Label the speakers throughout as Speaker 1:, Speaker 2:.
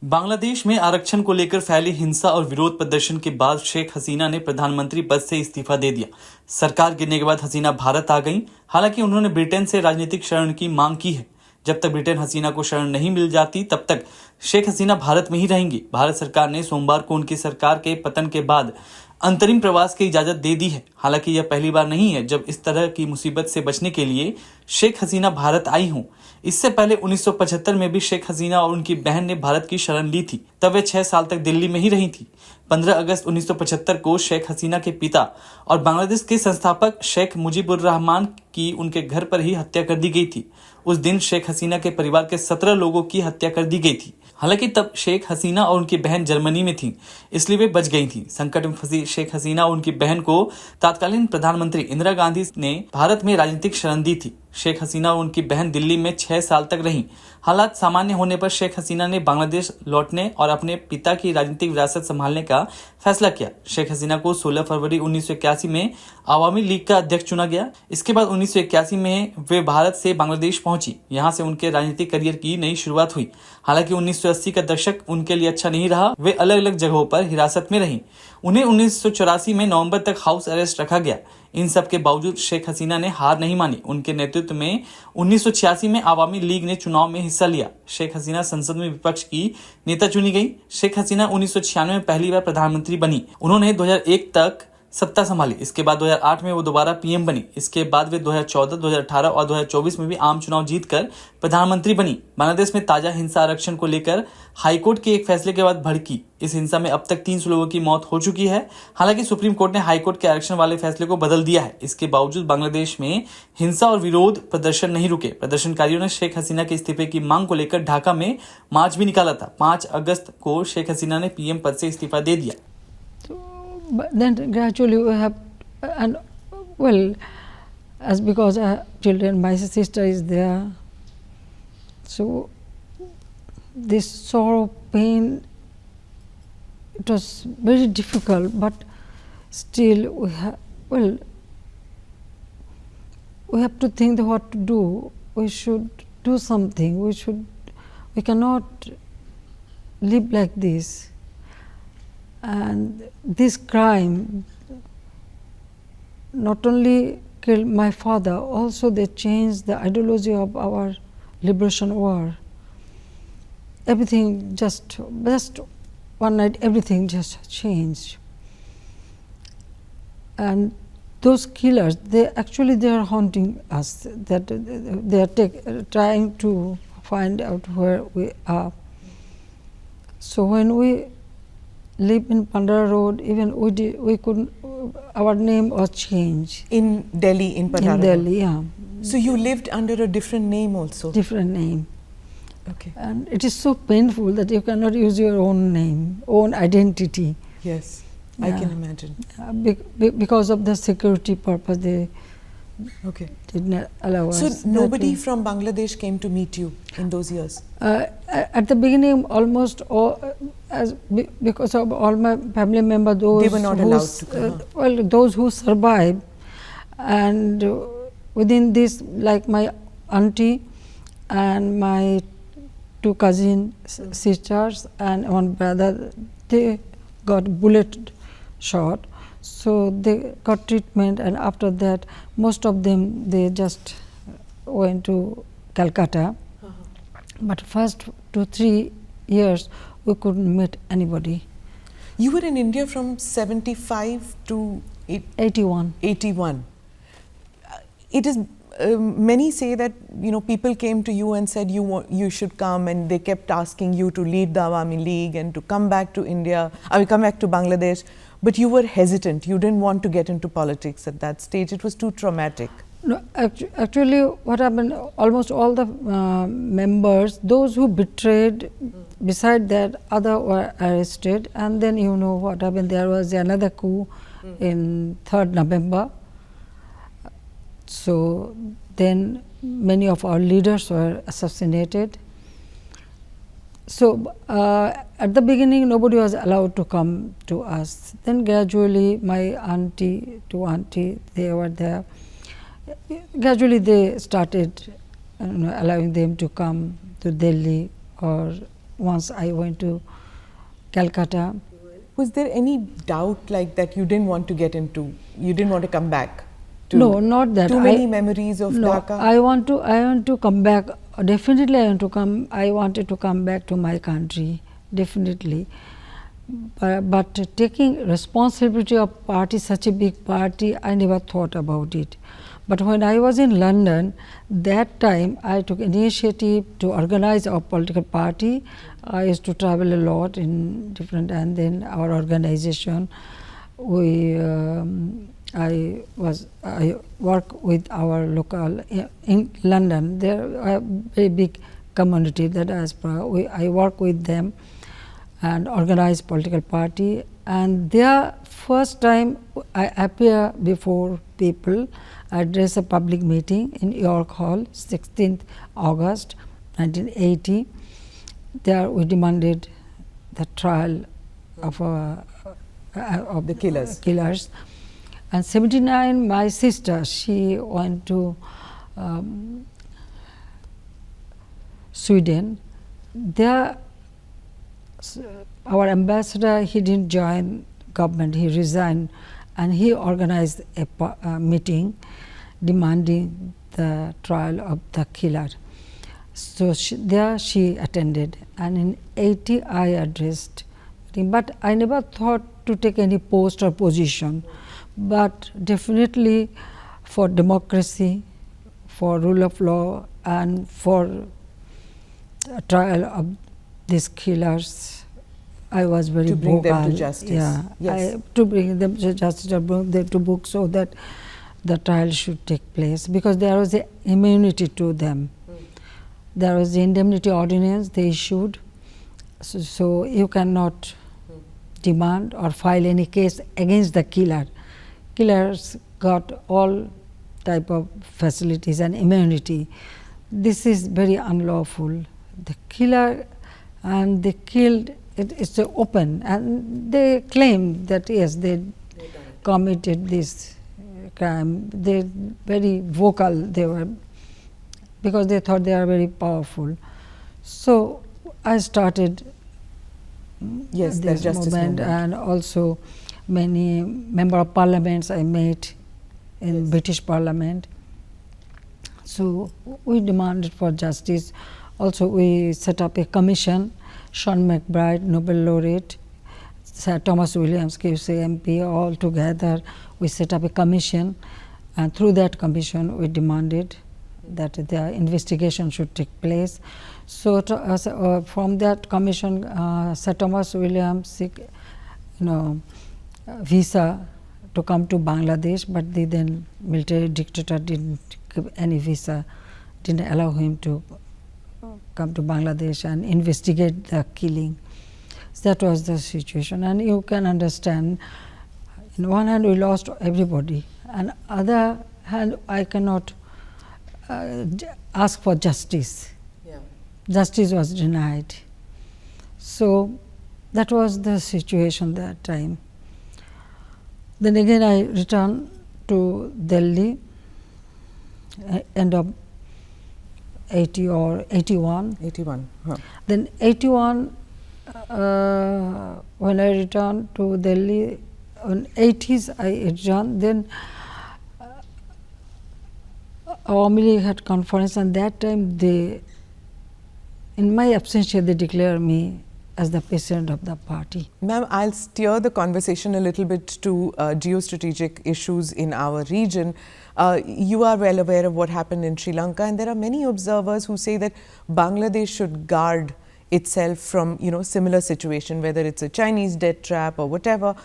Speaker 1: बांग्लादेश में आरक्षण को लेकर फैली हिंसा और विरोध प्रदर्शन के बाद शेख हसीना ने प्रधानमंत्री पद से इस्तीफा दे दिया। सरकार गिरने के बाद हसीना भारत आ गईं। हालांकि उन्होंने ब्रिटेन से राजनीतिक शरण की मांग की है। जब तक ब्रिटेन हसीना को शरण नहीं मिल जाती तब तक शेख हसीना भारत में ही रहेंगी। भारत सरकार ने सोमवार को उनकी सरकार के पतन के बाद अंतरिम प्रवास की इजाजत दे दी है। हालांकि यह पहली बार नहीं है जब इस तरह की मुसीबत से बचने के लिए शेख हसीना भारत आई हूं। इससे पहले 1975 में भी शेख हसीना और उनकी बहन ने भारत की शरण ली थी। तब वे 6 साल तक दिल्ली में ही रही थी। 15 अगस्त 1975 को शेख हसीना के पिता और बांग्लादेश के संस्थापक शेख मुजीबुर रहमान की उनके घर पर ही हत्या कर दी गई थी। उस दिन शेख हसीना के परिवार के 17 लोगों की हत्या कर दी गई थी। हालांकि तब शेख हसीना और उनकी बहन जर्मनी में थीं, इसलिए वे बच गई थीं। संकट में फंसी शेख हसीना और उनकी बहन को तत्कालीन प्रधानमंत्री इंदिरा गांधी ने भारत में राजनीतिक शरण दी थी। शेख हसीना और उनकी बहन दिल्ली में 6 साल तक रहीं। हालात सामान्य होने पर शेख हसीना ने बांग्लादेश लौटने और अपने पिता की राजनीतिक विरासत संभालने का फैसला किया। शेख हसीना को 16 फरवरी 1981 में आवामी लीग का अध्यक्ष चुना गया। इसके बाद 1981 में वे भारत से बांग्लादेश पहुंची। यहां से उनके राजनीतिक करियर की नई शुरुआत हुई। हालांकि 1980 का दशक उनके लिए अच्छा नहीं रहा। वे अलग अलग जगहों पर हिरासत में रहीं। उन्हें 1984 में नवंबर तक हाउस अरेस्ट रखा गया। इन सब के बावजूद शेख हसीना ने हार नहीं मानी। उनके नेतृत्व में 1986 में आवामी लीग ने चुनाव में हिस्सा लिया। शेख हसीना संसद में विपक्ष की नेता चुनी गई। शेख हसीना 1996 में पहली बार प्रधानमंत्री बनी। उन्होंने 2001 तक सत्ता संभाली। इसके बाद 2008 में वो दोबारा पीएम बनी। इसके बाद वे 2014, 2018 और 2024 में भी आम चुनाव जीतकर प्रधानमंत्री बनी। बांग्लादेश में ताजा हिंसा आरक्षण को लेकर हाईकोर्ट के एक फैसले के बाद भड़की इस हिंसा में अब तक 300 लोगों की मौत हो चुकी है। हालांकि सुप्रीम कोर्ट ने हाईकोर्ट के आरक्षण वाले फैसले को बदल दिया है। इसके बावजूद बांग्लादेश में हिंसा और विरोध प्रदर्शन नहीं रुके। प्रदर्शनकारियों ने शेख हसीना के इस्तीफे की मांग को लेकर ढाका में मार्च भी निकाला था। 5 अगस्त को शेख हसीना ने पीएम पद से इस्तीफा दे दिया।
Speaker 2: But then gradually we have, and well, as because I have children, my sister is there, so this sorrow, pain, it was very difficult, but still we have, well, we have to think what to do. We should do something. We cannot live like this. And this crime not only killed my father, also they changed the ideology of our liberation war. Everything just one night, everything just changed. And those killers, they are haunting us. That they are trying to find out where we are. So when we live in Pandara Road, even we couldn't, our name was changed.
Speaker 3: In Delhi, in Pandara
Speaker 2: In Delhi, yeah.
Speaker 3: So you lived under a different name also?
Speaker 2: Different name.
Speaker 3: Okay.
Speaker 2: And it is so painful that you cannot use your own name, own identity.
Speaker 3: Yes, I can imagine.
Speaker 2: Because of the security purpose, they did not allow us.
Speaker 3: So nobody from Bangladesh came to meet you in those years?
Speaker 2: At the beginning, almost all, because of all my family members, those
Speaker 3: they were not allowed to come.
Speaker 2: Well, those who survived, and within this, like my auntie and my 2 cousin sisters and one brother, they got bullet shot. So they got treatment, and after that, most of them they just went to Calcutta. But first 2-3 years we couldn't meet anybody.
Speaker 3: You were in India from 75 to
Speaker 2: 81.
Speaker 3: 81. It is many say that people came to you and said you should come, and they kept asking you to lead the Awami League and to come back to India. Come back to Bangladesh. But you were hesitant. You didn't want to get into politics at that stage. It was too traumatic.
Speaker 2: No, actually, what happened? Almost all the members, those who betrayed, beside that, other were arrested. And then you know what happened. There was another coup in 3rd November. So then many of our leaders were assassinated. So at the beginning, nobody was allowed to come to us. Then gradually, my auntie, 2 auntie, they were there. Gradually, they started allowing them to come to Delhi or once I went to Calcutta.
Speaker 3: Was there any doubt like that you didn't want to get into? You didn't want to come back? To
Speaker 2: No, not that.
Speaker 3: Too many memories of
Speaker 2: no,
Speaker 3: Dhaka?
Speaker 2: I want to come back. Definitely, I wanted to come back to my country. Definitely, but taking responsibility of party, such a big party, I never thought about it. But when I was in London, that time I took initiative to organize our political party. I used to travel a lot in different, and then our organization, I work with our local in London. There are a very big community, the diaspora. I work with them and organize political party. And their first time I appear before people, I address a public meeting in York Hall, 16th August 1980. There we demanded the trial of
Speaker 3: The killers.
Speaker 2: And 79, my sister, she went to Sweden. There, our ambassador, he didn't join government, he resigned, and he organized a meeting demanding the trial of the killer. So there she attended, and in 80 I addressed meeting, but I never thought to take any post or position, but definitely for democracy, for rule of law, and for trial of these killers, I was very
Speaker 3: To bring them to
Speaker 2: vocal.
Speaker 3: justice.
Speaker 2: Yeah,
Speaker 3: Yes.
Speaker 2: to bring them to justice, to bring them to book, so that the trial should take place, because there was a immunity to them. There was the indemnity ordinance they issued, so you cannot demand or file any case against the killer. Killers got all type of facilities and immunity. This is very unlawful. The killer, and they killed, it's open, and they claim that yes, they committed this crime. They very vocal they were, because they thought they are very powerful. So I started
Speaker 3: Yes, that
Speaker 2: this
Speaker 3: justice movement.
Speaker 2: and also many member of parliaments I met in British Parliament. So we demanded for justice. Also we set up a commission, Sean McBride, Nobel laureate, Sir Thomas Williams, QC MP, all together we set up a commission, and through that commission we demanded that the investigation should take place. So from that commission, Sir Thomas Williams seek, visa to come to Bangladesh, but the then military dictator didn't give any visa, didn't allow him to come to Bangladesh and investigate the killing. So that was the situation, and you can understand, in one hand we lost everybody, and other hand I cannot ask for justice. Justice was denied. So that was the situation that time. Then again I returned to Delhi, end of 80 or 81.
Speaker 3: 81. Huh.
Speaker 2: Then 81, when I returned to Delhi, in 80s I returned, then Awami League had conference, and that time they, in my absentia, they declared me as the president of the party.
Speaker 3: Ma'am, I'll steer the conversation a little bit to geostrategic issues in our region. You are well aware of what happened in Sri Lanka, and there are many observers who say that Bangladesh should guard itself from similar situation, whether it's a Chinese death trap or whatever.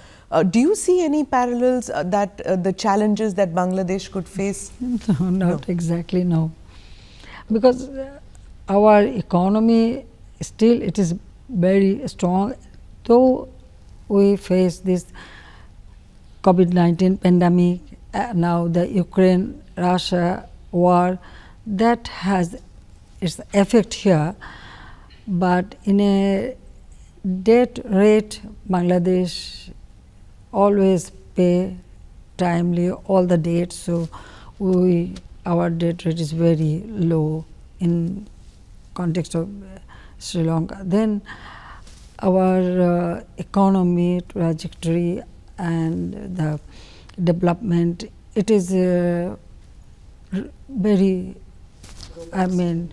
Speaker 3: Do you see any parallels that the challenges that Bangladesh could face?
Speaker 2: No, not exactly, no. Because our economy still it is very strong, though we face this COVID-19 pandemic, now the Ukraine-Russia war, that has its effect here, but in a debt rate, Bangladesh always pay timely all the debts, so our debt rate is very low in context of Sri Lanka. Then our economy trajectory and the development, it is very, I mean,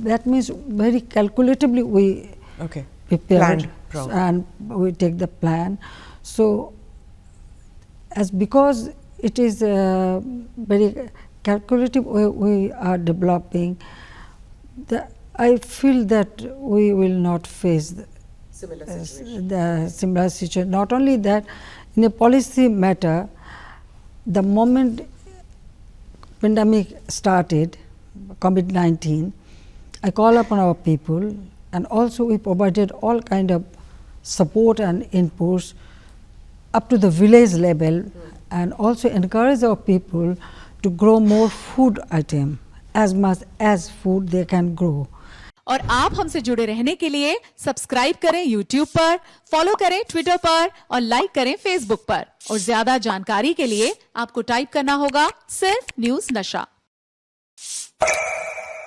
Speaker 2: that means very calculatively we
Speaker 3: Okay.
Speaker 2: prepared
Speaker 3: Planned,
Speaker 2: and we take the plan. So, as because it is a very calculative way we are developing, I feel that we will not face the similar situation. Not only that, in a policy matter, the moment pandemic started, COVID-19, I call upon our people, and also we provided all kind of support and inputs up to the village level, and also encourage our people to grow more food item, as much as food they can grow.
Speaker 4: और आप हमसे जुड़े रहने के लिए subscribe करें YouTube पर, follow करें Twitter पर और लाइक करें Facebook पर। और ज्यादा जानकारी के लिए आपको टाइप करना होगा सिर्फ न्यूज़ नशा।